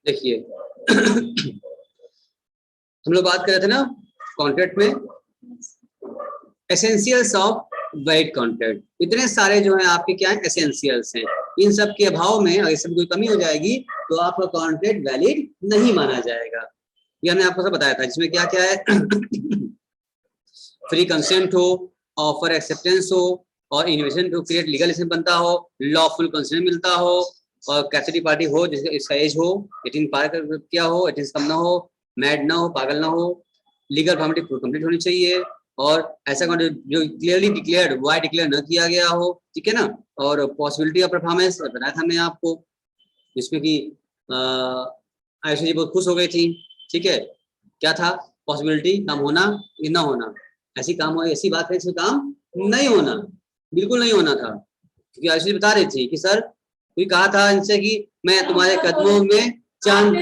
देखिए हम लोग बात कर रहे थे ना कॉन्ट्रैक्ट में एसेंशियल्स ऑफ वैलिड कॉन्ट्रैक्ट। इतने सारे जो हैं आपके क्या हैं, एसेंशियल्स हैं। इन सब के अभाव में अगर इसमें कोई कमी हो जाएगी तो आपका कॉन्ट्रैक्ट वैलिड नहीं माना जाएगा। ये हमने आपको सब बताया था, जिसमें क्या क्या है फ्री कंसेंट हो, ऑफर एक्सेप्टेंस हो, और इन्वेस्टमेंट टू क्रिएट लीगल इसमें बनता हो, लॉफुल कंसेंट मिलता हो, और कैसेटी पार्टी हो जिसका इसका एज हो 18 पार किया हो, 18 से कम ना हो, मैड ना हो, पागल ना हो, लीगल फॉर्मेलिटी कंप्लीट होनी चाहिए, और ऐसा जो क्लियरली डिक्लेयर्ड वाई डिक्लेयर न किया गया हो, ठीक है ना। और पॉसिबिलिटी ऑफ परफॉर्मेंस बताया था हमने आपको, जिसमें कि आयुषी जी बहुत खुश हो गई थी, ठीक है। क्या था पॉसिबिलिटी, काम होना या ना होना, ऐसी काम हो, ऐसी बात है इसमें काम नहीं होना, बिल्कुल नहीं होना था। क्योंकि आयुषी बता रही थी कि सर कोई कहा था इनसे कि मैं तुम्हारे कदमों में चांद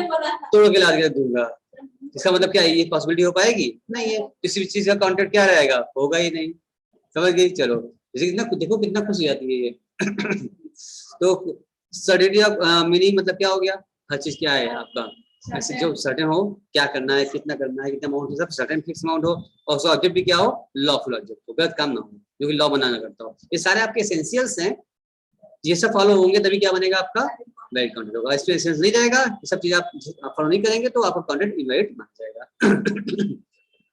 तोड़ के ला के दूंगा, इसका मतलब क्या है, ये पॉसिबिलिटी हो पाएगी नहीं है, किसी भी चीज का कॉन्ट्रैक्ट क्या रहेगा, होगा ही नहीं, समझ गई। चलो जैसे कितना देखो कितना खुश हो जाती है ये तो सर्टेनिटी ऑफ मीनिंग मतलब क्या हो गया, हर चीज क्या है आपका ऐसे जो सर्टेन हो, क्या करना है, कितना करना है, कितना अमाउंट, सब सर्टेन फिक्स अमाउंट हो, और उसका ऑब्जेक्ट भी क्या हो, लॉफुल ऑब्जेक्ट हो, गलत काम ना हो, जो कि लॉ बनाना करता हो। ये सारे आपके एसेंशियल्स हैं, ये सब फॉलो होंगे तभी क्या बनेगा आपका वैलिड कॉन्ट्रैक्ट होगा। इसमें एसेंस नहीं रहेगा, ये सब चीज आप फॉलो नहीं करेंगे तो आपका कॉन्ट्रैक्ट इनवैलिड माना जाएगा।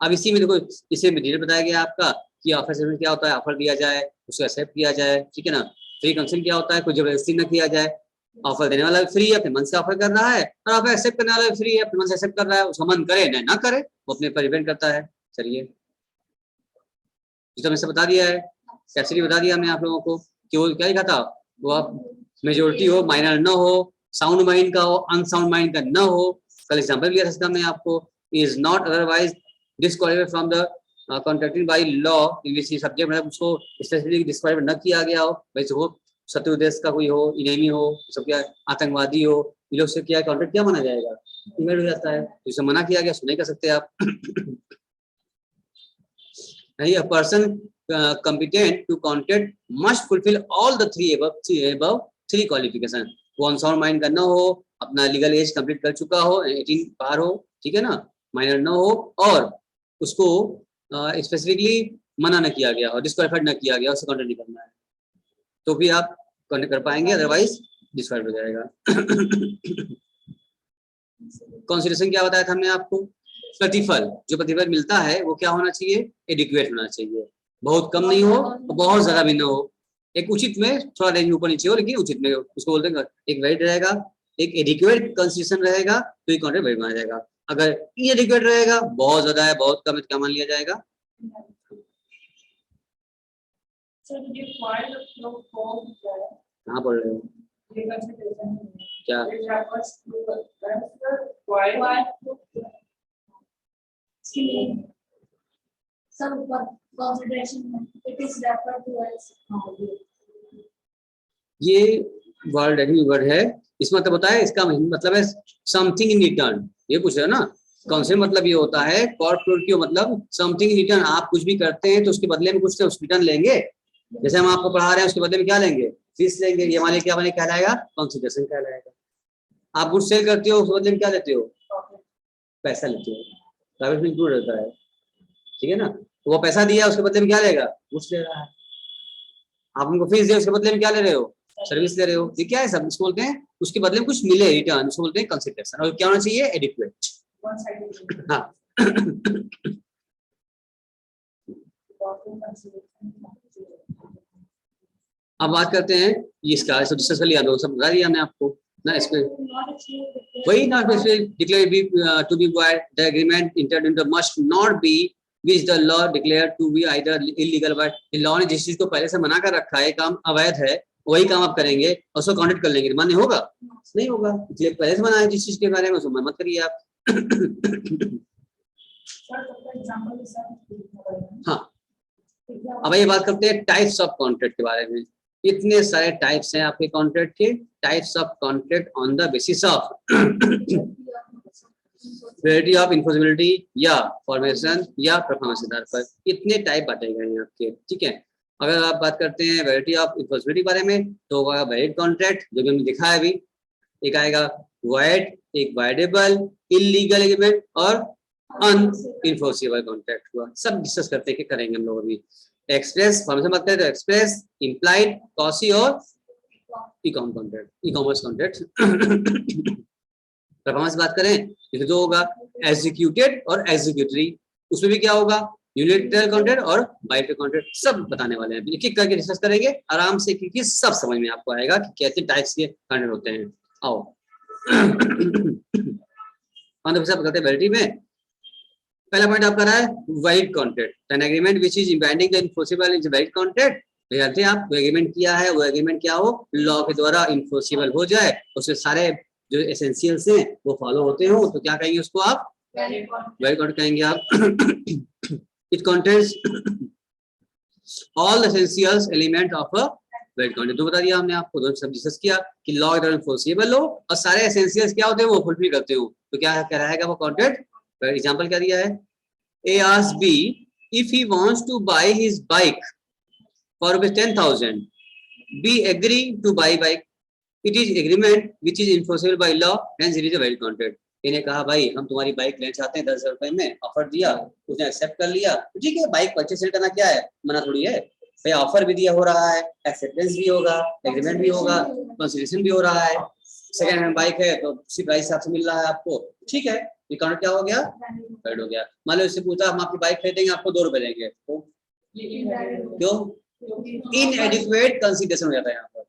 अब इसी में देखो, इसे में डिटेल बताया गया आपका कि ऑफर सेटलमेंट क्या होता है, ऑफर दिया जाए उसको एक्सेप्ट किया जाए, ठीक है ना। फ्री कंसेंट क्या होता है, कोई जबरदस्ती न किया जाए, ऑफर देने वाला फ्री है अपने मन से ऑफर कर रहा है, और ऑफर एक्सेप्ट करने वाला फ्री है अपने मन से एक्सेप्ट कर रहा है, उसका मन करे ना करे वो अपने पर डिपेंड करता है। चलिए तो हमने बता दिया है, कैसे बता दिया हमने आप लोगों को कि वो क्या लिखा था, वो आप मेजोरिटी हो, माइनर न हो, साउंड माइंड का हो, अनसाउंड माइंड का न हो। कल एग्जांपल लिया था हमने आपको, is not otherwise disqualified from the contracting by law in which subject, मतलब उसको स्पेसिफिकली डिस्क्वालिफाइड न किया गया हो, वैसे हो शत्रु देश का कोई हो, इनेमी हो, सब क्या आतंकवादी हो, ये लोग से क्या कॉन्ट्रैक्ट क्या माना जाएगा, इमेल हो जाता है, तो इसे मना किया गया, सुन नहीं कर सकते आप। नहीं, a person competent to contract must fulfill all the above three qualification। वो अनसाउंड माइंड का ना हो, अपना लीगल एज कंप्लीट कर चुका हो, 18 पार हो, ठीक है ना, माइनर ना हो, और उसको स्पेसिफिकली मना न किया गया और डिस्क्वालिफाइड न किया गया, उससे कॉन्ट्रैक्ट नहीं करना है, तो भी आप कॉन्ट्रैक्ट कर पाएंगे, अदरवाइज डिस्क्वालिफाइड हो जाएगा। कंसिडरेशन क्या बताया था हमने आपको, प्रतिफल, जो प्रतिफल मिलता है वो क्या होना चाहिए, एडिक्वेट होना चाहिए, बहुत कम नहीं हो और बहुत ज्यादा भी ना हो, एक उचित में, थोड़ा रेंज ऊपर नीचे हो लेकिन उचित में, उसको बोलते हैं एक वैलिड रहेगा, एक एडिक्वेट कंसिडरेशन रहेगा तो ये कॉन्ट्रैक्ट वैलिड माना जाएगा। अगर इनएडिक्वेट रहेगा, बहुत ज्यादा है, बहुत कम है, क्या मान लिया जाएगा। कहाँ पढ़ रहे हो क्या, ये वर्ड वर्ड है, इसमें मतलब होता है, इसका मतलब है समथिंग इन रिटर्न, ये पूछ रहे हो ना। कॉन्सेप्ट मतलब ये होता है, कॉर्पोरेटिव मतलब समथिंग इन रिटर्न, आप कुछ भी करते हैं तो उसके बदले में कुछ रिटर्न लेंगे, जैसे हम आपको पढ़ा रहे हैं उसके बदले में क्या लेंगे, फीस लेंगे, ये हमारे क्या बने कहलाएगा, कंसिडरेशन कहलाएगा। आप गुड सेल करते हो, उसके बदले में क्या लेते हो, पैसा लेते हो, प्राइवेट में इंक्लूड रहता है, ठीक है ना। तो वो पैसा दिया उसके बदले में क्या लेगा, गुड्स ले रहा है, आप उनको फीस दिया उसके बदले में क्या ले रहे हो, सर्विस ले रहे हो, ये क्या है, सब इसको बोलते हैं उसके बदले में कुछ मिले रिटर्न, उसको बोलते हैं कंसिडरेशन। और क्या होना चाहिए, एडिक्वेट। हाँ अब बात करते हैं इसका, सब डिस्कस कर लिया, दो सब बता दिया हमने आपको ना, इसमें वही not declare to be void the agreement entered in the must not be which the law declare to be either illegal, but law ने जिस चीज को पहले से मना कर रखा है, काम अवैध है, वही काम आप करेंगे और उसको कॉन्टेक्ट कर लेंगे, मान्य होगा नहीं होगा, इसलिए पहले से मना है जिस चीज के बारे में, उसको मत करिए आप। हाँ, अब ये बात करते हैं टाइप्स ऑफ कॉन्ट्रैक्ट के बारे में। इतने सारे टाइप्स हैं आपके कॉन्ट्रैक्ट के, types of contract on the basis of validity of enforceability या फॉर्मेशन या परफॉर्मेंस आधार पर, इतने टाइप बांटे गए हैं आपके, ठीक है। अगर आप बात करते हैं वैलिडिटी ऑफ इन्फोर्सिबिलिटी बारे में, तो वैलिड कॉन्ट्रैक्ट जो भी हमने दिखा है अभी, एक आएगा void एक वाइडेबल, इलीगल एग्रीमेंट और अनइन्फोर्सिबल कॉन्ट्रैक्ट हुआ। सब डिस्कस करते हैं कि करेंगे हम लोग अभी। एक्सप्रेस फॉर्मेशन बात करें तो एक्सप्रेस, इम्प्लाइड, कॉसी और ई कॉमर्स कॉन्ट्रैक्ट। परफॉर्मेंस बात करें तो जो होगा एग्जीक्यूटेड और एग्जीक्यूटरी, उसमें भी क्या होगा यूनिलैटरल कॉन्ट्रैक्ट और बाइलैटरल कॉन्ट्रैक्ट, सब बताने वाले हैं। एक एक करके डिस्कस करेंगे आराम से, क्योंकि सब समझ में आपको आएगा कि कैसे टाइप्स के कॉन्ट्रैक्ट होते हैं। आओ करते वैलिडिटी में पहला पॉइंट आपका रहा है valid contract. An agreement which is binding the enforceable is valid contract. विद्यार्थी आप जो एग्रीमेंट किया है वो एग्रीमेंट क्या हो, लॉ के द्वारा इनफोर्सिबल हो जाए, उसके सारे जो एसेंशियल्स हैं वो फॉलो होते हो, तो क्या कहेंगे उसको आप वैलिड कॉन्ट्रैक्ट कहेंगे आप। It contains all essentials element of a valid contract. तो बता दिया हमने आपको, दोनों सब डिस्कस किया कि लॉ के द्वारा इनफोर्सिबल हो और सारे एसेंशियल्स क्या होते हैं वो फुलफिल करते हो, तो क्या कह रहेगा वो कॉन्ट्रैक्ट। एग्जांपल क्या दिया है, A asks B if he wants to buy his bike for ₹10,000. B agree to buy bike. It is agreement which is enforceable by law, hence it is a valid contract. इन्हें कहा भाई हम तुम्हारी bike लेना चाहते हैं 10,000 रुपए में, ऑफर दिया, उसने एक्सेप्ट कर लिया, तो ठीक है बाइक परचेस करना क्या है, मना थोड़ी है भाई। ऑफर भी दिया हो रहा है, एक्सेप्टेंस भी होगा, एग्रीमेंट भी होगा, कंसिडरेशन भी हो रहा है, सेकंड हैंड बाइक है तो उसी प्राइस से मिल रहा है आपको, ठीक है, ये कॉन्ट्रैक्ट क्या हो गया, वैलिड हो गया। मान लो इससे पूछा हम आपकी बाइक खरीदेंगे आपको 2 रुपए देंगे, तो क्यों, इनएडिक्वेट कंसीडरेशन हो जाता है यहाँ पर,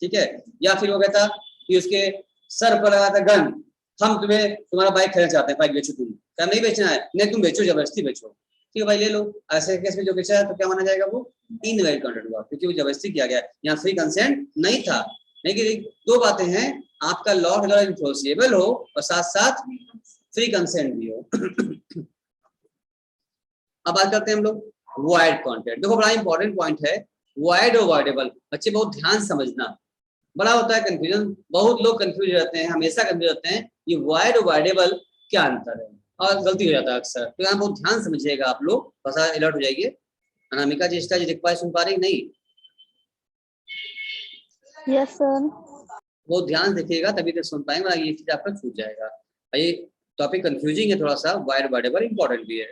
ठीक है। या फिर वो कहता कि उसके सर पर लगा था गन, हम तुम्हें तुम्हारा बाइक खरीदना चाहते हैं, बाइक बेचो, तुम क्या नहीं बेचना है, नहीं तुम बेचो, जबरदस्ती बेचो, ठीक है भाई ले लो। ऐसे केस में जो बेचा है तो क्या माना जाएगा, वो इनवैलिड कॉन्ट्रैक्ट हुआ, क्योंकि वो जबरदस्ती किया गया, यहाँ फ्री कंसेंट नहीं था। लेकिन दो बातें हैं, आपका लॉ के द्वारा इनफोर्सिबल हो और साथ साथ फ्री कंसेंट भी हो। अब बात करते हैं हम लोग वॉइड कॉन्ट्रैक्ट। देखो बड़ा इंपॉर्टेंट पॉइंट है वॉइड और वॉइडेबल, बच्चे बहुत ध्यान समझना, बड़ा होता है कंफ्यूजन, बहुत लोग कंफ्यूज रहते हैं, हमेशा कंफ्यूज रहते हैं ये वॉइड और वॉइडेबल क्या अंतर है, और गलती हो जाता है अक्सर, तो यहाँ बहुत ध्यान समझिएगा आप लोग, बस अलर्ट हो जाइए। अनामिका जी जी देख पाए, सुन पा रही नहीं? Yes sir. बहुत ध्यान देखिएगा तभी तक सुन पाएंगे, ये चीज आपका छूट जाएगा। ये टॉपिक कंफ्यूजिंग है थोड़ा सा, वाइड वॉइडेबल इंपॉर्टेंट भी है।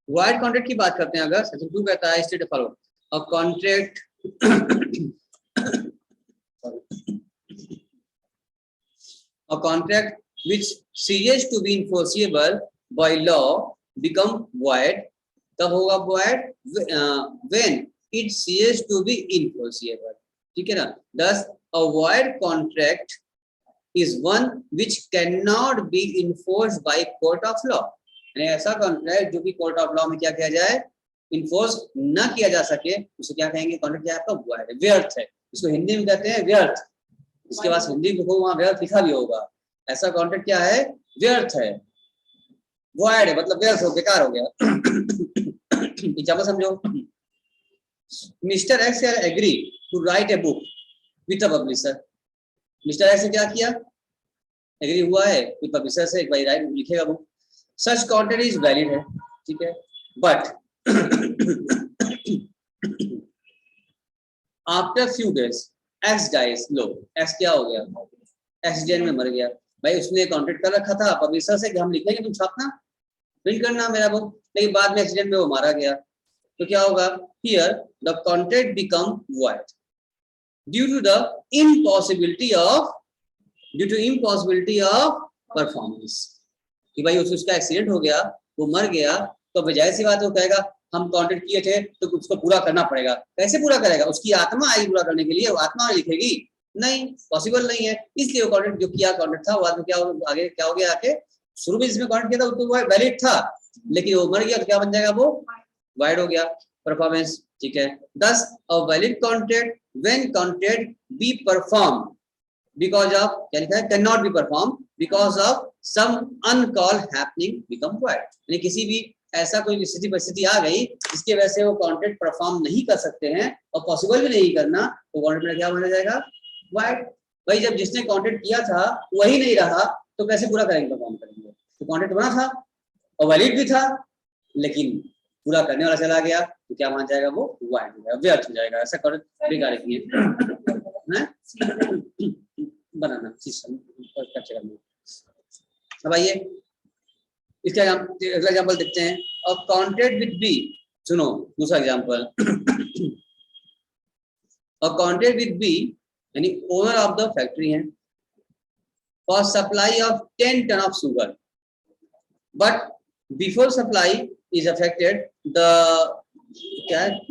वाइड कॉन्ट्रैक्ट की बात करते हैं, अगर सेक्शन 2 कहता है state follow a contract a contract which ceases to be enforceable by law become void, तब होगा void when it ceases to be enforceable, ठीक है ना। Thus a void contract is one which cannot be enforced by court of law, यानी ऐसा contract जो कि court of law में क्या किया जाए, इन्फोर्स न किया जा सके, उसे क्या कहेंगे, कॉन्ट्रैक्ट क्या है आपका, void है, व्यर्थ है, इसको हिंदी में कहते हैं व्यर्थ, इसके पास हिंदी में वहां व्यर्थ लिखा भी होगा, ऐसा कॉन्ट्रैक्ट क्या है, व्यर्थ है, वॉइड है, मतलब व्यर्थ हो, बेकार हो गया। एग्जांपल समझो, mister X agree to write a book with a publisher. Mister X ने क्या किया, एग्री हुआ है विद पब्लिशर से, एक भाई राइट लिखेगा book, such contract is valid है, ठीक है, but after few days X dies, लो एक्स क्या हो गया, एक्सीडेंट में मर गया, भाई उसने कॉन्ट्रैक्ट कर रखा था पब्लिशर से कि हम लिखेंगे तुम छापना प्रिंट करना मेरा बुक, लेकिन बाद में एक्सीडेंट में वो मारा गया, तो क्या होगा, here the contract become void due to the impossibility of performance, कि भाई उसका एक्सीडेंट हो गया, वो मर गया, तो बजाय सी बात वो कहेगा हम कॉन्ट्रैक्ट किए थे तो उसको पूरा करना पड़ेगा, कैसे पूरा करेगा, उसकी आत्मा आई पूरा करने के लिए, वो आत्मा लिखेगी, नहीं पॉसिबल नहीं है, इसलिए वो कॉन्ट्रैक्ट जो किया कॉन्ट्रैक्ट था, बाद में क्या हो, आगे क्या हो गया, आके शुरू में जिसमें कॉन्ट्रैक्ट किया था तो वो वैलिड था, लेकिन वो मर गया तो क्या बन जाएगा, वो वाइड हो गया, परफॉर्मेंस, ठीक है। Thus a valid contract when contract be perform because of, क्या लिखा है, can not be perform because of some uncalled happening become void, यानी किसी भी ऐसा कोई स्थिति परिस्थिति आ गई जिसकी वजह से वो कॉन्ट्रैक्ट परफॉर्म नहीं कर सकते हैं और पॉसिबल भी नहीं करना, तो कॉन्ट्रैक्ट में क्या माना जाएगा, वाइड। भाई जब जिसने कॉन्ट्रैक्ट किया था वही नहीं रहा तो कैसे पूरा करेंगे, परफॉर्म करेंगे, तो कॉन्ट्रैक्ट बना था और वैलिड भी था, लेकिन पूरा करने वाला चला गया तो क्या मान जाएगा, वो वाइड हो जाएगा, व्यर्थ हो जाएगा, ऐसा कॉन्ट्रैक्ट बेकार है। है बनाना कैप्चर करना। अब आइए इसका अगला एग्जाम्पल देखते हैं। और कॉन्ट्रैक्ट विद बी, सुनो दूसरा एग्जाम्पल। और कॉन्ट्रैक्ट विद बी यानी ओनर ऑफ द फैक्ट्री है for supply of 10 ton of sugar, but before supply is affected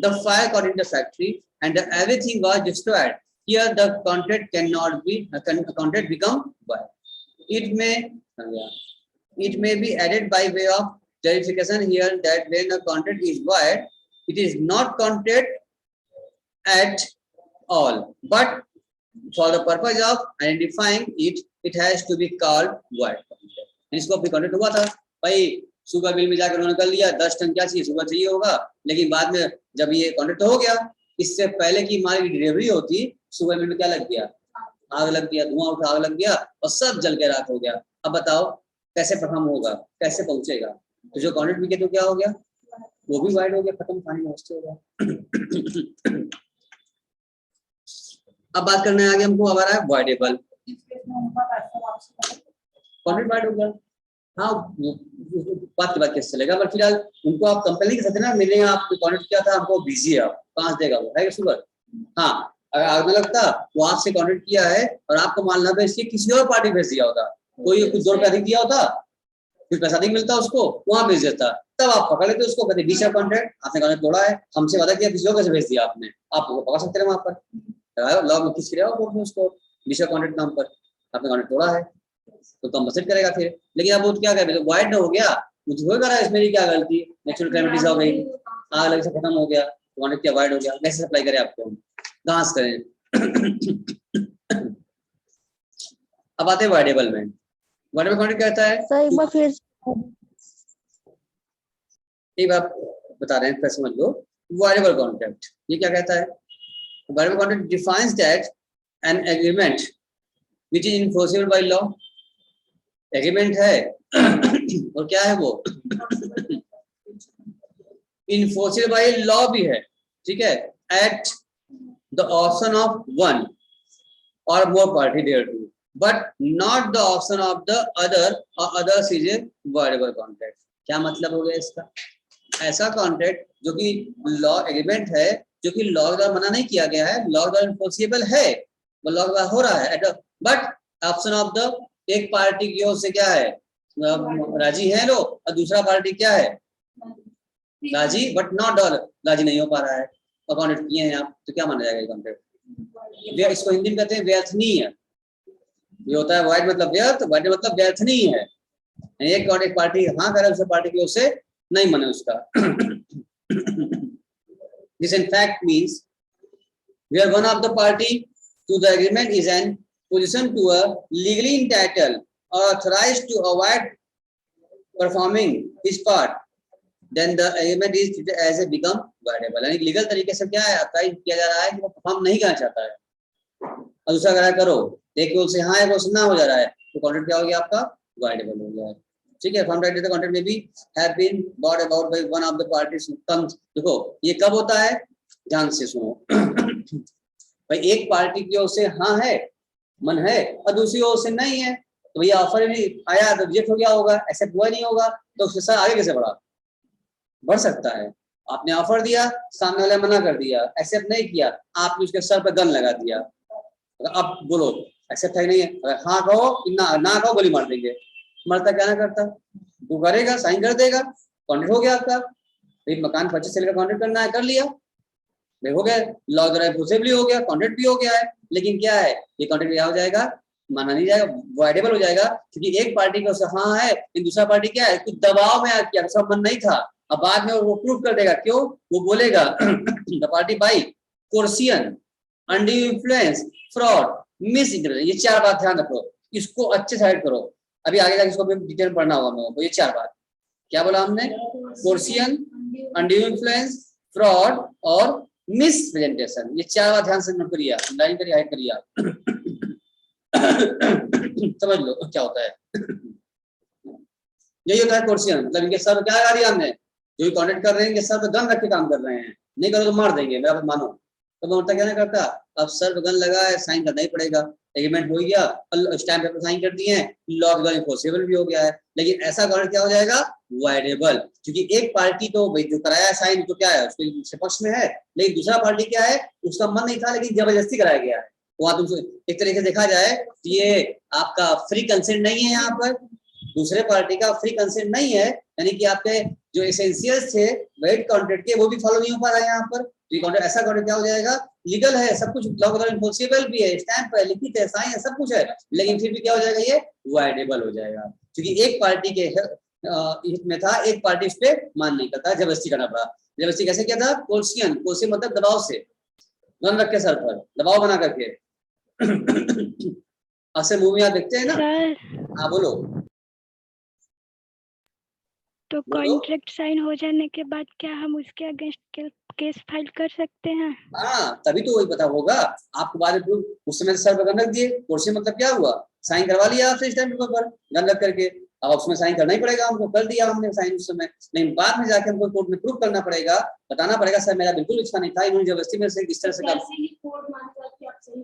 the fire caught in the factory and everything was destroyed. Here the contract cannot be contract become void. It may be added by way of clarification here that when a contract is void, it is not contract at all, but for the purpose of identifying it, it has to be called void contract. इसको भी contract हुआ था भाई, sugar mill में जाकर उन्होंने कर लिया 10 टन क्या चाहिए शुगर चाहिए होगा, लेकिन बाद में जब ये कॉन्ट्रैक्ट हो गया, इससे पहले की माल की डिलीवरी होती, शुगर मिल में क्या लग गया, आग लग गया, धुआं उठा आग लग गया और सब जल के राख हो गया। अब बताओ कैसे परफॉर्म होगा, कैसे पहुंचेगा? तो जो कॉन्ट्रैक्ट भी तो क्या हो गया, वो भी वाइड हो गया, खत्म, पानी में हो गया। अब बात करने आगे हमको अब आ रहा है वाइडेबल कॉन्ट्रैक्ट। वाइड हो गया, हाँ बात की बात कैसे चलेगा, पर फिलहाल उनको आप कंपनी के साथ ना मिले, आपको कॉन्ट्रैक्ट किया था, हमको बिजी है, आप कहाँ देगा वो है शुगर। हाँ अगर आग में लगता वो आपसे कॉन्ट्रैक्ट किया है और आपको माल ना बेच के किसी और पार्टी भेज दिया होता, कोई कुछ 2 रुपया अधिक दिया होता, कुछ पैसा अधिक मिलता उसको, वहां भेज देता, तब आप पकड़ लेते उसको, कहते बीच कॉन्ट्रैक्ट आपने कॉन्ट्रैक्ट तोड़ा है, हमसे वादा किया, किसी और कैसे भेज दिया आपने, आप पकड़ सकते हैं वहां पर लॉ में किस उसको बीच कॉन्ट्रैक्ट नाम पर आपने कॉन्ट्रैक्ट तोड़ा है तो कंपनसेट करेगा फिर। लेकिन अब वो क्या करे, तो वाइड हो गया, मुझे हो रहा है इसमें क्या गलती, नेचुरल कैलेमिटीज हो गई, आग लग से खत्म हो गया, कॉन्ट्रैक्ट क्या वाइड हो गया, कैसे सप्लाई करें आपको, घास करें। अब आते हैं वाइडेबल में। वाइडेबल कॉन्ट्रैक्ट कहता है, एक बात बता रहे हैं फिर समझ लो। वाइडेबल कॉन्ट्रैक्ट ये क्या कहता है? Voidable contract defines that an agreement which is enforceable by law। Agreement है और क्या है वो इन्फोर्सेबल बाय लॉ भी है, ठीक है, at the option of one or more party thereto, but not the option of the other or others is a voidable contract. क्या मतलब हो गया इसका? ऐसा कॉन्ट्रैक्ट जो कि लॉ एग्रीमेंट है, जो कि लॉ द्वारा मना नहीं किया गया है, लॉ द्वारा इन्फोर्सेबल है, वो लॉ द्वारा हो रहा है, बट ऑप्शन ऑफ द एक पार्टी की ओर से क्या है, राजी है लोग, और दूसरा पार्टी क्या है, राजी बट नॉट ऑल, राजी नहीं हो पा रहा है, और कॉन्ट्रैक्ट किए हैं आप, तो क्या माना जाएगा कॉन्ट्रैक्ट? इसको हिंदी में कहते हैं व्यर्थनीय। ये होता है वाइड मतलब व्यर्थ, वाइड मतलब व्यर्थनीय है, एक पार्टी हाँ करे, दूसरे पार्टी की ओर से नहीं माने उसका। This in fact means where one of the party to the agreement is in position to a legally entitled or authorized to avoid performing his part, then the agreement is treated as a become voidable। यानी legal तरीके से क्या है, apply किया जा रहा है कि वो परफॉर्म नहीं करना चाहता है, और दूसरा कह करो, एक को से हाँ है, वो से ना हो जा रहा है, तो कॉन्ट्रैक्ट क्या हो गया आपका, voidable हो गया है, ठीक है। फ्रॉम दैट द कॉन्ट्रैक्ट में भी have been brought about by one of the parties comes। देखो ये कब होता है, ध्यान से सुनो भाई, एक पार्टी की ओर से हाँ है, मन है, और दूसरी ओर से नहीं है, तो भैया ऑफर भी आया तो रिजेक्ट हो गया होगा, एक्सेप्ट हुआ नहीं होगा, तो उसके साथ आगे कैसे बढ़ सकता है? आपने ऑफर दिया, सामने वाले मना कर दिया, एक्सेप्ट नहीं किया, आपने उसके सर पर गन लगा दिया, अब बोलो एक्सेप्ट है नहीं है, अगर हाँ कहो ना कहो गोली मार देंगे, मरता क्या ना करता, वो करेगा, साइन कर देगा, कॉन्ट्रैक्ट हो गया आपका, भाई मकान परचेस सेल का कॉन्ट्रैक्ट करना है, कर लिया, हो गया, लॉ द्वारा इन्फोर्सेबल हो गया, कॉन्ट्रैक्ट भी हो गया है, लेकिन क्या है, ये कॉन्ट्रैक्ट क्या हो जाएगा, माना नहीं जाएगा, वाइडेबल हो जाएगा, क्योंकि एक पार्टी को हाँ है, दूसरा पार्टी क्या है, कुछ दबाव में आ किया, सब मन नहीं था, अब बाद में वो प्रूव कर देगा, क्यों, वो बोलेगा the party by coercion, undue influence, fraud, misinterpretation, ये 4 बात ध्यान रखो, इसको अच्छे से हेड करो, अभी आगे जाके इसको डिटेल पढ़ना होगा मेरे को। ये 4 बात क्या बोला हमने, कोर्सियन, अनड्यू इन्फ्लुएंस, फ्रॉड और मिस प्रेजेंटेशन, ये 4 बात ध्यान से नोट करिए, लाइन करिए, हाइड करिए, समझ लो क्या होता है। यही होता है कोर्सियन, मतलब इनके सर क्या लगा दिया हमने, जो भी कॉन्टेक्ट कर रहे हैं इनके सर पे गन रख के काम कर रहे हैं, नहीं करो तो मार देंगे, मेरा बात मानो, तो मैं उल्टा क्या नहीं करता, अब सर्वगन लगा है, साइन करना ही पड़ेगा। एग्रीमेंट हो गया, स्टैम्प पेपर साइन कर दिए हैं, लॉ इनफोर्सेबल भी हो गया है। लेकिन ऐसा गवर्नमेंट क्या हो जाएगा, वाइडेबल, क्योंकि एक पार्टी तो जो कराया साइन तो क्या है उसके पक्ष में है, लेकिन दूसरा पार्टी क्या है उसका मन नहीं था लेकिन जबरदस्ती कराया गया है। वहां तुम एक तरीके से देखा जाए तो ये आपका फ्री कंसेंट नहीं है, यहाँ पर दूसरे पार्टी का फ्री कंसेंट नहीं है, यानी कि आपके जो एसेंशियल्स थे वेट कॉन्ट्रैक्ट के वो भी फॉलो नहीं हो पा रहा है यहाँ पर। कॉन्ट्रैक्ट ऐसा कॉन्ट्रैक्ट क्या हो जाएगा, लीगल है, सब कुछ लॉ द्वारा इन्फोर्सेबल भी है, स्टैम्प है, लिखित है, साइन है, सब कुछ है, लेकिन फिर भी क्या हो जाएगा, ये वाइडेबल हो जाएगा, क्योंकि एक पार्टी के हित में था, एक पार्टी उस पर मान नहीं करता, जबरदस्ती करना पड़ा। जबरदस्ती कैसे किया था, कोर्सियन, कोर्सियन मतलब दबाव से, गन रख के सर पर दबाव बना करके। अक्सर मूवी आप देखते हैं ना। हाँ बोलो। तो कॉन्ट्रैक्ट साइन हो जाने के बाद क्या हम उसके अगेंस्ट केस फाइल कर सकते हैं? हाँ तभी तो वही पता होगा आपको बाद में प्रूफ। उस समय सर पर गन रख दिए, कोर्सियन मतलब क्या हुआ, साइन करवा लिया आपसे स्टैम्प पेपर पर गन रख करके, अब उसमें साइन करना ही पड़ेगा हमको, कर दिया हमने साइन उस समय, लेकिन बाद में जाके हमको कोर्ट में प्रूफ करना पड़ेगा, बताना पड़ेगा सर मेरा बिल्कुल इच्छा नहीं था, इन्होंने जबरदस्ती में से इस तरह से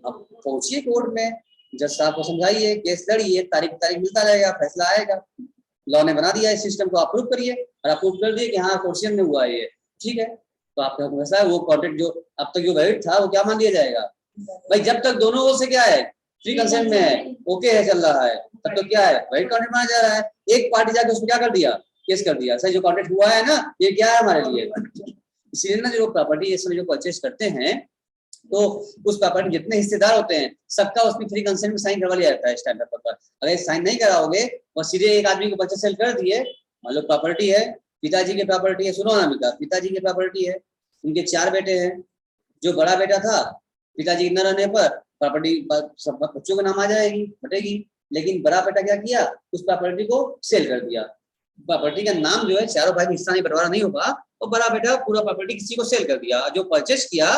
अब पहुंचिए कोर्ट में, जज साहब को समझाइए, केस लड़िए, तारीख मिलता रहेगा, फैसला आएगा। लॉ ने बना दिया इस सिस्टम को, आप प्रूफ करिए, और आप प्रूफ कर दिए कि हाँ कोर्सियन में हुआ है ये, ठीक है, तो आपका वैसा है वो कॉन्ट्रैक्ट जो अब तक जो वैलिड था वो क्या मान दिया जाएगा भाई, जब तक दोनों ओर से क्या है फ्री कंसेंट में है, ओके है, चल रहा है, तब तो क्या है वैलिड कॉन्ट्रैक्ट माना जा रहा है। एक पार्टी जाके उसमें क्या कर दिया, केस कर दिया, सही जो कॉन्ट्रैक्ट हुआ है ना ये क्या है हमारे लिए। इसीलिए ना जो प्रॉपर्टी इसमें जो परचेज करते हैं तो उस प्रॉपर्टी जितने हिस्सेदार होते हैं सबका उसमें फ्री कंसेंट में साइन करवा लिया जाता है स्टैम्प पेपर पर। अगर साइन नहीं कराओगे और सीधे एक आदमी को परचेज सेल कर दिए, मान लो प्रॉपर्टी है, पिताजी की प्रॉपर्टी है, सुनो ना मिलता, पिताजी की प्रॉपर्टी है, उनके 4 बेटे हैं, जो बड़ा बेटा था पिताजी न रहने पर प्रॉपर्टी सब बच्चों के नाम आ जाएगी, बटेगी, लेकिन बड़ा बेटा क्या किया, उस प्रॉपर्टी को सेल कर दिया, प्रॉपर्टी का नाम जो है चारों भाई में हिस्सा नहीं बंटवारा नहीं होगा, और बड़ा बेटा पूरा प्रॉपर्टी किसी को सेल कर दिया, जो परचेज किया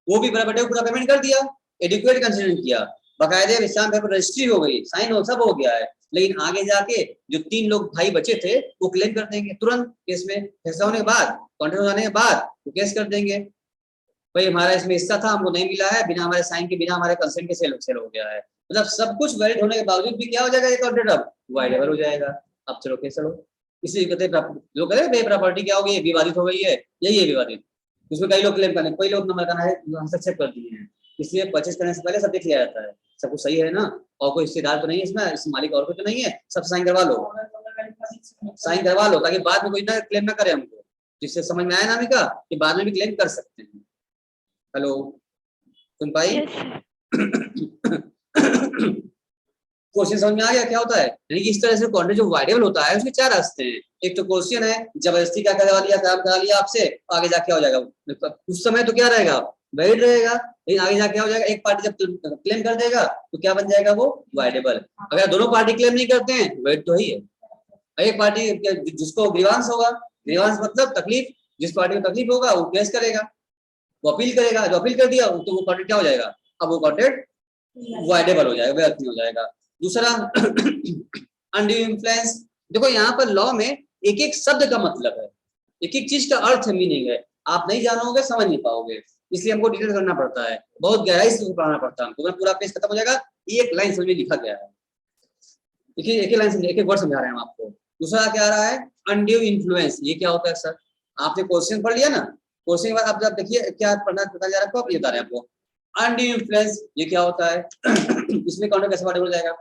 वो भी बड़ा बेटे को पूरा पेमेंट कर दिया, एडिक्वेट कंसिडर किया, बाकायदे स्टाम्प पेपर रजिस्ट्री हो गई, साइन हो सब हो गया है, लेकिन आगे जाके जो 3 लोग भाई बचे थे वो क्लेम कर देंगे तुरंत, केस में फैसला होने के बाद, कॉन्ट्रैक्ट होने के बाद वो केस कर देंगे, भाई हमारा इसमें हिस्सा था हमको नहीं मिला है, बिना हमारे साइन के, बिना हमारे कंसेंट के सेल हो गया है, मतलब सब कुछ वैलिड होने के बावजूद भी क्या हो जाएगा, ये कॉन्ट्रैक्ट अब वाइडेबल हो जाएगा। अब चलो केस चलो, इसलिए कहते हैं जो कहते हैं प्रॉपर्टी क्या हो गई, विवादित हो गई है, यही है विवादित, उसमें कई लोग क्लेम करने, कई लोग नंबर करना है हस्तक्षेप कर दिए हैं, इसलिए परचेज करने से पहले सब देख लिया जाता है, सब कुछ सही है ना, और कोई हिस्सेदार तो नहीं है इसमें, इस मालिक और कोई तो नहीं है, सब साइन करवा लो, साइन करवा लो, ताकि बाद में कोई ना क्लेम ना करे हमको, जिससे समझ में आया ना अमिका कि बाद में भी क्लेम कर सकते हैं। हेलो सुन पाई? क्वेश्चन समझ में आ गया क्या होता है, यानी कि इस तरह से कॉन्ट्रैक्ट जो वाइडेबल होता है उसके 4 रास्ते हैं, एक तो क्वेश्चन है, जबरदस्ती क्या करवा लिया, काम करा लिया आपसे, आगे जाके क्या हो जाएगा, उस समय तो क्या रहेगा वैलिड रहेगा, लेकिन आगे जाके क्या हो जाएगा, एक पार्टी जब क्लेम कर देगा तो क्या बन जाएगा वो वाइडेबल, अगर दोनों पार्टी क्लेम नहीं करते हैं वैलिड तो ही है, एक पार्टी जिसको ग्रीवांस होगा, ग्रीवांस मतलब तकलीफ, जिस पार्टी को तकलीफ होगा वो केस करेगा, वो अपील करेगा, जो अपील कर दिया तो वो कॉन्ट्रैक्ट क्या हो जाएगा, अब वो कॉन्ट्रैक्ट वाइडेबल हो जाएगा, वैलिड हो जाएगा। दूसरा अनड्यू इन्फ्लुएंस, देखो यहाँ पर लॉ में एक एक शब्द का मतलब है, एक एक चीज का अर्थ है, मीनिंग है, आप नहीं जानोगे समझ नहीं पाओगे, इसलिए हमको डिटेल करना पड़ता है, बहुत गहराई से पढ़ना पड़ता है हमको, पूरा पेज खत्म हो जाएगा, एक लाइन समझ में लिखा गया है, देखिए एक लाइन समझ, एक वर्ड समझा रहे हैं हम आपको। दूसरा क्या आ रहा है, अनड्यू इन्फ्लुएंस, ये क्या होता है सर, आपने क्वेश्चन पढ़ लिया ना, क्वेश्चन के बाद आप जब देखिए क्या पढ़ना पता जा रहा है, ये बता रहे हैं आपको, अनड्यू इन्फ्लुएंस ये क्या होता है। इसमें कॉन्ट्रैक्ट कैसे वाइडेबल हो जाएगा,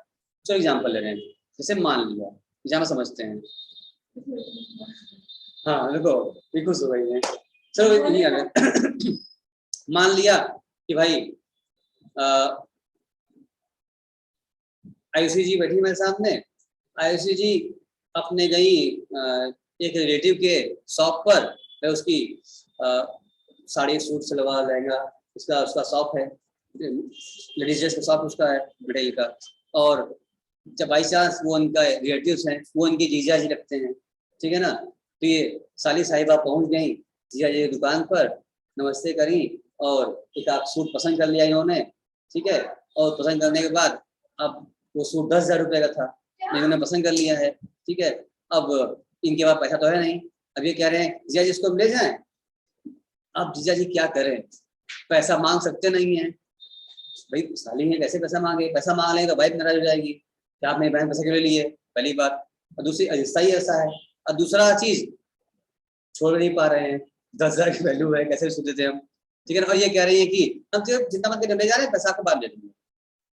चलो एग्जांपल ले रहे हैं, जैसे मान लिया, एग्जाम्पल समझते हैं, हाँ देखो बिल्कुल सो गई है, चलो मान लिया कि भाई आयुषी जी बैठी मेरे सामने, आयुषी जी अपने गई एक रिलेटिव के शॉप पर, उसकी साड़ी सूट सलवार लहंगा उसका शॉप है, लेडीज ड्रेस का शॉप उसका है मिडिल का, और जब बाई चांस वो उनका रिलेटिव्स हैं, वो उनके जीजा जी रखते हैं, ठीक है ना, तो ये साली साहिबा पहुंच गई जीजा जी की दुकान पर, नमस्ते करी और एक आप सूट पसंद कर लिया इन्होंने, ठीक है, और पसंद करने के बाद अब वो सूट 10,000 रुपये का था, इन्होंने पसंद कर लिया है, ठीक है, अब इनके पास पैसा तो है नहीं, अब ये कह रहे हैं जीजा जी इसको ले जाएं, अब जीजा जी क्या करें, पैसा मांग सकते नहीं है, भाई साली है कैसे पैसा मांगे, पैसा मांग लेंगे तो वाइफ नाराज हो जाएगी कि आप मेरी बहन पैसे क्यों लिए, पहली बात। और दूसरी रिश्ता ही ऐसा है। और दूसरा चीज छोड़ नहीं पा रहे हैं, 10,000 की वैल्यू है, कैसे सोचते थे हम, ठीक है ना। और ये कह रही है कि हम जितना मत डंडे जा रहे हैं पैसा आपको बाद दे देंगे,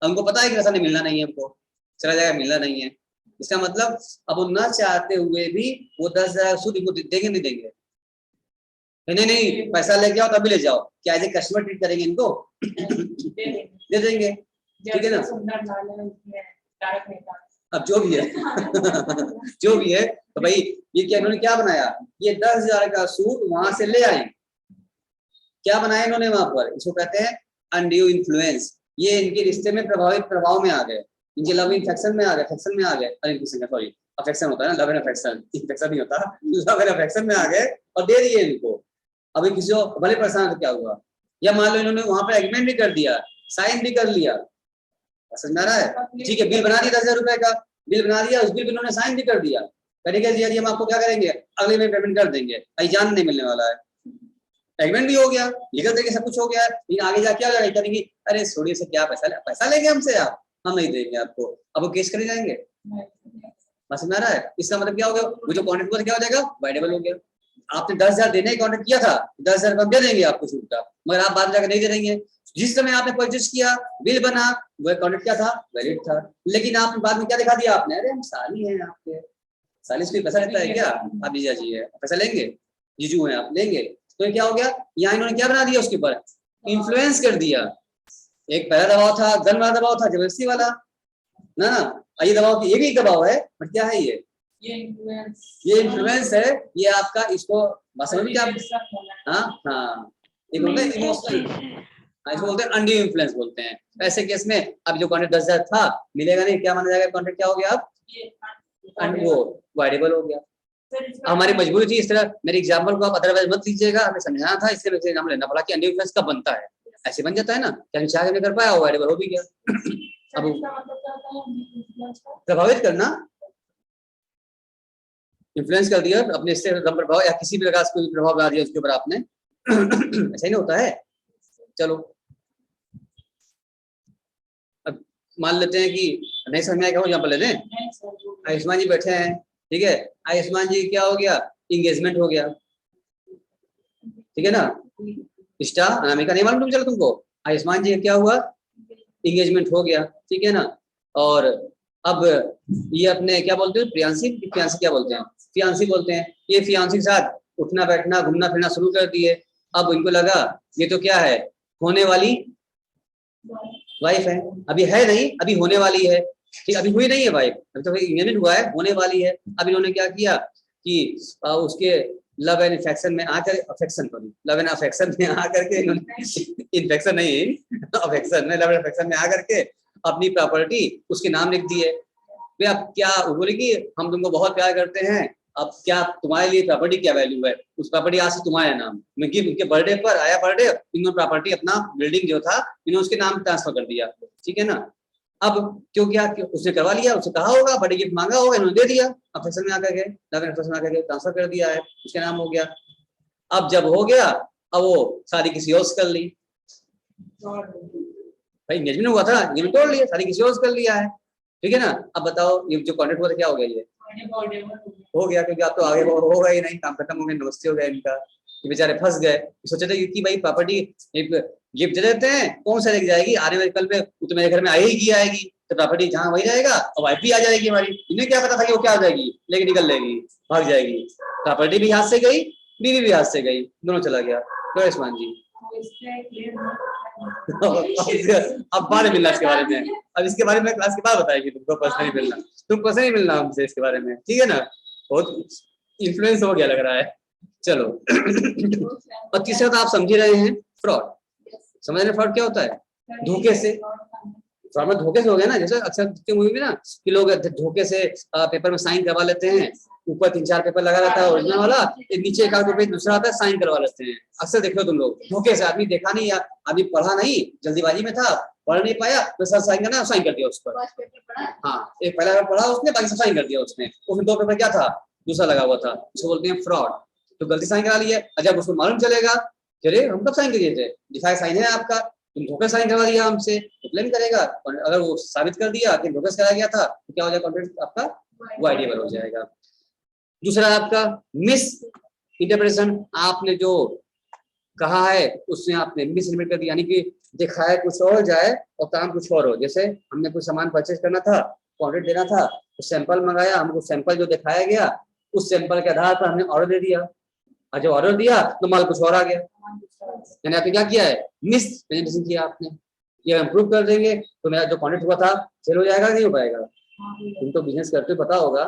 हमको पता है कि पैसा नहीं मिलना नहीं है, हमको चला जाएगा, मिलना नहीं है। इसका मतलब अब वो न चाहते हुए भी वो 10,000 सूद इनको देंगे नहीं देंगे, नहीं नहीं पैसा लेके आओ तभी ले जाओ, क्या एज ए कस्टमर ट्रीट करेंगे इनको दे देंगे, ठीक है ना। अब जो भी है जो भी है, तो भाई ये क्या इन्होंने क्या बनाया, ये 10,000 का सूद वहां से ले आए, क्या बनाया इन्होंने वहां पर, इसको कहते हैं अनड्यू इन्फ्लुएंस। ये इनके रिश्ते में प्रभाव में आ गए, इनके लव इन्फेक्शन में आ गए, अफेक्शन में आ गए, सॉरी अफेक्शन होता है ना, लव एंड अफेक्शन, इन्फेक्शन नहीं होता, लव एंड अफेक्शन में आ गए और दे दिए इनको। अभी किसी को भले परेशान तो क्या हुआ, या मान लो इन्होंने वहां पर एग्रीमेंट भी कर दिया, साइन भी कर लिया, समझ में आ रहा है, ठीक है, बिल बना दिया 10,000 रुपए का, बिल बना दिया, उस बिल पे इन्होंने साइन भी कर दिया, करेंगे जी हम आपको क्या करेंगे अगले में पेमेंट कर देंगे, जान नहीं मिलने वाला है, एग्रीमेंट भी हो गया, लीगल तरीके सब कुछ हो गया, लेकिन आगे जाके क्या लड़ाई करेंगी, अरे छोड़िए से क्या पैसा लेंगे हमसे आप, हम नहीं देंगे आपको, अब वो केस करे जाएंगे, समझ में आ रहा है। इसका मतलब क्या हो गया, वो जो कॉन्ट्रैक्ट हुआ क्या हो जाएगा, वाइडेबल हो गया। आपने 10,000 देने का कॉन्ट्रैक्ट किया था, 10,000 हम दे देंगे आपको छूट का, मगर आप बाद में जाकर नहीं दे देंगे, जिस समय आपने परचेज किया बिल बना वो कॉन्ट्रैक्ट क्या था, वैलिड था, लेकिन आपने बाद में क्या दिखा दिया आपने, अरे हम साली हैं आपके, साली से पैसा लेता है क्या, आप जीजा जी है पैसा लेंगे, जीजू हैं आप लेंगे, तो क्या हो गया, यहाँ इन्होंने क्या बना दिया उसके ऊपर, इन्फ्लुएंस कर दिया। एक पहला दबाव था, गन वाला दबाव था, जबरदस्ती वाला ना, ये दबाव, ये भी एक दबाव है, बट क्या है ये इन्फ्लुएंस है, ये आपका, इसको समझ में क्या, हाँ हाँ, ये बोलते हैं इमोशनल, इसको बोलते हैं अनड्यू इन्फ्लुएंस बोलते हैं। ऐसे केस में अब जो कॉन्ट्रैक्ट 10,000 था मिलेगा नहीं, क्या माना जाएगा, कॉन्ट्रैक्ट क्या हो गया अब, वो वाइडेबल हो गया। हमारी मजबूरी थी इस तरह, मेरे एग्जाम्पल को आप अदरवाइज मत लीजिएगा, हमें समझाना था, इसलिए मुझे एग्जाम्पल लेना पड़ा कि अनड्यू इन्फ्लुएंस कब बनता है, ऐसे बन जाता है ना, क्या चाह के नहीं कर पाया, वाइडेबल हो भी गया। अब प्रभावित करना, इन्फ्लुएंस कर दिया अपने इससे प्रभाव, या किसी भी प्रकार से कोई प्रभाव ला दिया उसके ऊपर आपने ऐसा ही नहीं होता है। चलो अब मान लेते हैं कि नहीं समझ में आएगा, एग्जाम्पल लेते हैं, आयुष्मान जी बैठे हैं, ठीक है, आयुष्मान जी क्या हो गया, इंगेजमेंट हो गया, ठीक है ना, इष्टा अनामिका नहीं मालूम चलो तुमको, आयुष्मान जी क्या हुआ, इंगेजमेंट हो गया, ठीक है ना। और अब ये अपने क्या बोलते हैं, प्रियांशी क्या बोलते हैं, फियांसी बोलते हैं, ये फियांसी के साथ उठना बैठना घूमना फिरना शुरू कर दिए। अब इनको लगा ये तो क्या है, होने वाली वाइफ है, अभी है नहीं, अभी होने वाली है, ठीक, अभी हुई नहीं है वाइफ, अभी तो इंगेजमेंट हुआ है, होने वाली है। अब इन्होंने क्या किया कि उसके लव एंड अफेक्शन में आकर, लव एंड अफेक्शन में आकर के इन्होंने इन्फेक्शन नहीं अफेक्शन में, लव एंड अफेक्शन में आकर के अपनी प्रॉपर्टी उसके नाम लिख दिए। अब क्या बोले कि हम तुमको बहुत प्यार करते हैं, अब क्या तुम्हारे लिए प्रॉपर्टी क्या वैल्यू है, उस प्रॉपर्टी आज से तुम्हारे नाम, उनके बर्थडे पर आया बर्थडे, इन्होंने प्रॉपर्टी अपना बिल्डिंग जो था इन्होंने उसके नाम ट्रांसफर कर दिया, ठीक है ना। अब क्यों क्या उसने करवा लिया, उससे कहा होगा, बर्थडे गिफ्ट मांगा होगा, इन्होंने दे दिया, अफेक्शन में आकर के, लव एंड अफेक्शन में आकर के ट्रांसफर कर दिया है, उसके नाम हो गया। अब जब हो गया, अब वो शादी किसी और से कर ली, भाई एंगेजमेंट हुआ था, एंगेजमेंट तोड़ लिया, शादी किसी और से कर लिया है, ठीक है ना। अब बताओ ये जो कॉन्ट्रैक्ट हुआ था क्या हो गया, ये हो गया, क्योंकि आप तो आगे होगा ही नहीं, काम खत्म हो गया, नमस्ते हो गया इनका, ये बेचारे फंस गए, सोचे थे कि भाई प्रॉपर्टी गिफ्ट दे देते हैं, कौन सा लेके जाएगी, आने वाले कल में तो मेरे घर में आएगी आएगी, तो प्रॉपर्टी जहाँ वही रहेगा और वाइफ भी आ जाएगी हमारी, इन्हें क्या पता था कि वो क्या आ जाएगी, लेके निकल लेगी, भाग जाएगी, प्रॉपर्टी भी हाथ से गई, बीवी भी हाथ से गई, दोनों चला गया। तो आयुष्मान जी अब बाद में मिलना इसके बारे में, अब इसके बारे में क्लास के बाद बताएगी तुमको, पर्सनली मिलना, तुम पर्सनली मिलना हमसे इसके बारे में, ठीक है ना। बहुत इन्फ्लुएंस हो गया लग रहा है। चलो और तीसरा तो आप समझ रहे हैं, फ्रॉड, समझ रहे फ्रॉड क्या होता है, धोखे से, फ्रॉड में धोखे से हो गया ना, जैसे अक्सर मूवी में ना कि लोग धोखे से पेपर में साइन करवा लेते हैं, ऊपर 3-4 पेपर लगा रहता है ओरिजिनल वाला, नीचे एक आध पेज दूसरा आता है, साइन करवा लेते हैं, अक्सर देख लो तुम लोग, धोखे से, आदमी देखा नहीं, आदमी पढ़ा नहीं, जल्दीबाजी में था, पढ़ नहीं पाया, तो सर साइन करना, साइन कर दिया उस पर, हाँ एक पहला पढ़ा उसने, बाकी सब साइन कर दिया उसने, उसमें 2 पेपर क्या था, दूसरा लगा हुआ था, उसको बोलते हैं फ्रॉड। तो गलती साइन करा लिया, जब उसको मालूम चलेगा, अरे हम कब साइन किए थे, दिखाए साइन है आपका, तुम धोखा साइन करवा दिया हमसे तो क्लेम करेगा, और अगर वो साबित कर दिया कि धोखा कराया गया था तो क्या हो जाएगा, कॉन्ट्रैक्ट आपका वाइडेबल हो जाएगा। दूसरा आपका मिस इंटरप्रिटेशन, आपने जो कहा है उसमें आपने मिस इंटरप्रेट कर दिया, यानी कि दिखाया कुछ और जाए और काम कुछ और हो। जैसे हमने कुछ सामान परचेज करना था, कॉन्ट्रैक्ट देना था, तो सैंपल मंगाया, हमको सैंपल जो दिखाया गया उस सैंपल के आधार पर हमने ऑर्डर दे दिया, और जब ऑर्डर दिया तो माल कुछ और आ गया, यानी आपने क्या किया है, मिस प्रेजेंटेशन किया आपने। ये हम प्रूव कर देंगे तो मेरा जो कॉन्ट्रैक्ट हुआ था सेल हो जाएगा, नहीं हो पाएगा? तुम तो बिजनेस करते हो, पता होगा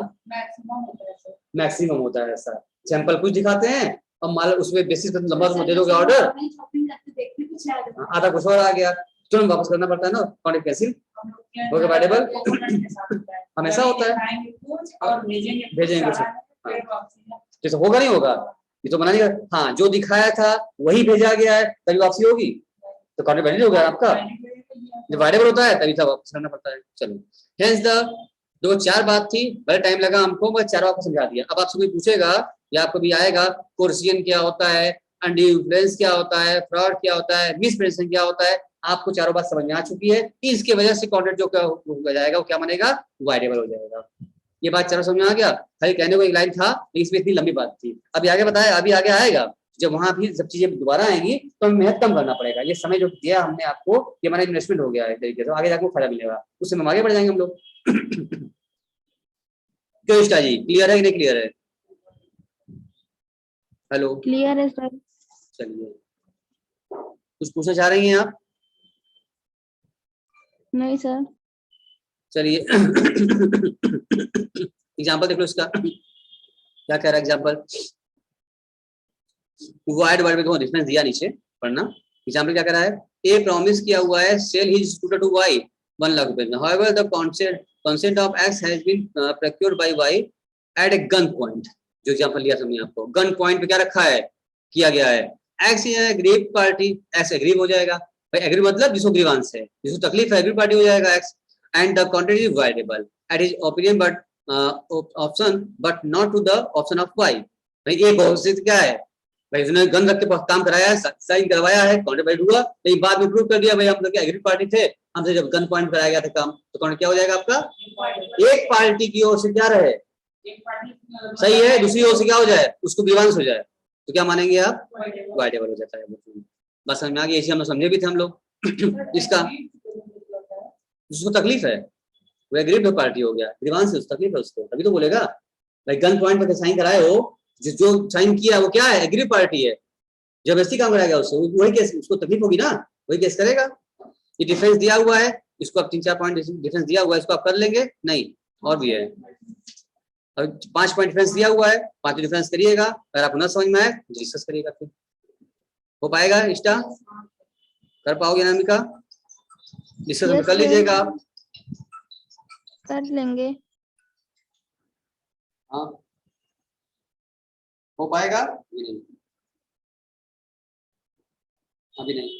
मैक्सिमम होता है ऐसा। सैंपल कुछ दिखाते हैं और माल उसमें बेसिस पर लंबा दे दोगे ऑर्डर, आधा कुछ और आ गया, तुरंत वापस करना पड़ता है ना, कॉन्ट्रैक्ट कैंसिल हो गया, वाइडेबल हमेशा होता है, भेजेंगे कुछ जैसे होगा नहीं होगा, ये तो मना नहीं कर। हाँ, जो दिखाया था वही भेजा गया है तभी वापसी होगी, तो कॉन्ट्रैक्ट वैलिड हो गया आपका। जब वाइडेबल होता है तभी सब वापस करना पड़ता है। चलो, हेंस द दो चार बात थी, बड़ा टाइम लगा हमको, मैं चारों आपको समझा दिया। अब आपसे कोई पूछेगा या आपको भी आएगा कोर्सियन क्या होता है, अनड्यू इन्फ्लुएंस क्या होता है, फ्रॉड क्या होता है, मिसप्रेजेंटेशन क्या होता है, आपको चारों बात समझ में आ चुकी है। इसकी वजह से कॉन्ट्रैक्ट जो क्या हो जाएगा, वो क्या मानेगा, वाइडेबल हो जाएगा। ये बात चारों समझ में आ गया? खाली कहने को एक लाइन था लेकिन इसमें इतनी लंबी बात थी। अभी आगे बताया, अभी आगे आएगा जब वहां भी सब चीजें दोबारा आएंगी तो हमें मेहनत कम करना पड़ेगा। ये समय जो दिया हमने आपको, ये हमारा इन्वेस्टमेंट हो गया है तरीके से, आगे जाकर फायदा मिलेगा, उससे हम आगे बढ़ जाएंगे हम लोग। क्यों इष्टा जी, क्लियर है कि नहीं क्लियर है? हेलो, क्लियर है सर। चलिए, कुछ पूछना चाह रही हैं आप? नहीं सर। चलिए, एग्जाम्पल देख लो इसका, क्या कह रहा है एग्जाम्पल। वाइड वर्ड में तो डिफरेंस दिया नीचे, पढ़ना। एग्जाम्पल क्या कह रहा है, ए प्रॉमिस किया हुआ है sell his scooter to Y 1 lakh रुपए में, however the consent of X has been procured by Y at a gun point. जो एग्जांपल लिया हमने आपको, गन पॉइंट पे क्या रखा है, किया गया है, x is aggrieve party, x aggrieve हो जाएगा भाई, एग्री मतलब जिसको ग्रीवांस है, जिसको तकलीफ है, एग्री पार्टी हो जाएगा X, and the contract is voidable at his opinion but option but not to the option of Y. भाई एक ऑप्शन क्या है, भाई उसने गन रख के काम कराया है, साइन करवाया है, कॉन्ट्रैक्ट वैलिड हुआ, लेकिन बाद में प्रूव कर दिया भाई हम लोग एग्री पार्टी थे, हमसे जब गन पॉइंट कराया गया था काम, तो कॉन्ट्रैक्ट क्या हो जाएगा आपका, एक पार्टी की ओर से क्या रहे, सही है, दूसरी ओर से क्या हो जाए, उसको ग्रीवांस हो जाए, तो क्या मानेंगे आप, वाइडेबल हो जाता है। बस समझ में आ गया, इसी हम लोग समझे भी थे हम लोग। इसका जिसको तकलीफ है वो एग्रीड पार्टी हो गया, ग्रीवांस है, उसको तकलीफ है उसको, तभी तो बोलेगा भाई गन पॉइंट पे साइन कराए हो, जो साइन किया वो क्या है, एग्री पार्टी है, जब ऐसी काम कराया गया उससे वही केस, उसको तकलीफ होगी ना, वही केस करेगा। ये डिफरेंस दिया हुआ है, इसको आप 3-4 पॉइंट डिफरेंस दिया हुआ है, इसको आप कर लेंगे नहीं, और भी है, अब 5 पॉइंट डिफरेंस दिया हुआ है, 5 डिफरेंस करिएगा, अगर आपको न समझ में आए डिस्कस करिएगा, फिर हो पाएगा इष्टा, कर पाओगे अनामिका, डिस्कस कर लीजिएगा आप, कर लेंगे। हाँ हो पाएगा, अभी नहीं, अभी नहीं।